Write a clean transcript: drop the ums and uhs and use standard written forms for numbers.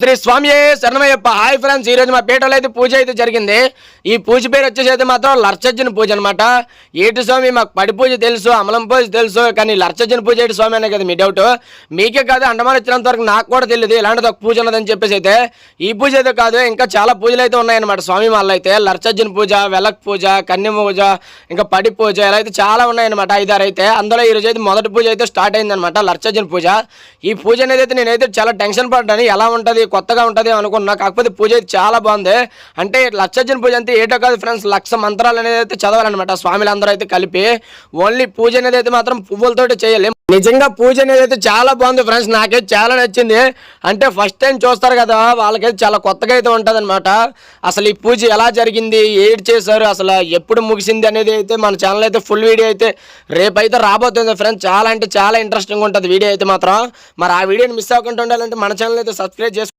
శ్రీ స్వామి శరణమయ్యప్ప. Hi friends, ఈ రోజు మా పేటలో అయితే పూజ అయితే జరిగింది. ఈ పూజ పేరు వచ్చేసి అయితే మాత్రం లర్చజ్జన పూజ అనమాట. ఏటి స్వామి, మాకు పడి పూజ తెలుసు, అమలం పూజ తెలుసు, కానీ లర్చజ్జన పూజ ఏంటి స్వామి అనే కదా మీ డౌట్. మీకే కాదు, అండమాన్ వచ్చినంత వరకు నాకు కూడా తెలియదు ఇలాంటిది ఒక పూజ ఉన్నదని చెప్పేసి. అయితే ఈ పూజ అయితే కాదు, ఇంకా చాలా పూజలు అయితే ఉన్నాయన్నమాట స్వామి వాళ్ళు అయితే. లర్చజ్జన పూజ, వెలక్ పూజ, కన్య పూజ, ఇంకా పడి పూజ, ఇలా అయితే చాలా ఉన్నాయన్నమాట 5-6 అయితే. అందులో ఈ రోజు అయితే మొదటి పూజ అయితే స్టార్ట్ అయిందనమాట, లర్చజ్జన పూజ. ఈ పూజ అనేది అయితే నేనైతే చాలా టెన్షన్ పడ్డాను, ఎలా ఉంటుంది, కొత్తగా ఉంటుంది అనుకున్నా. కాకపోతే పూజ అయితే చాలా బాగుంది. అంటే లర్చజ్జన పూజ అంటే ఏటో కాదు ఫ్రెండ్స్, 1,00,000 మంత్రాలు అనేది అయితే చదవాలన్నమాట స్వామిలందరూ అయితే కలిపి. ఓన్లీ పూజ అనేది అయితే మాత్రం పువ్వులతోటి చేయాలి. నిజంగా పూజ అనేది అయితే చాలా బాగుంది ఫ్రెండ్స్, నాకైతే చాలా నచ్చింది. అంటే ఫస్ట్ టైం చూస్తారు కదా, వాళ్ళకైతే చాలా కొత్తగా అయితే ఉంటుంది అనమాట. అసలు ఈ పూజ ఎలా జరిగింది, ఏడు చేశారు, అసలు ఎప్పుడు ముగిసింది అనేది అయితే మన ఛానల్ అయితే ఫుల్ వీడియో అయితే రేపైతే రాబోతుంది ఫ్రెండ్స్. చాలా అంటే చాలా ఇంట్రెస్టింగ్ ఉంటుంది వీడియో అయితే మాత్రం. మరి ఆ వీడియోని మిస్ అవ్వకుండా ఉండాలంటే మన ఛానల్ అయితే సబ్స్క్రైబ్ చేసుకోండి.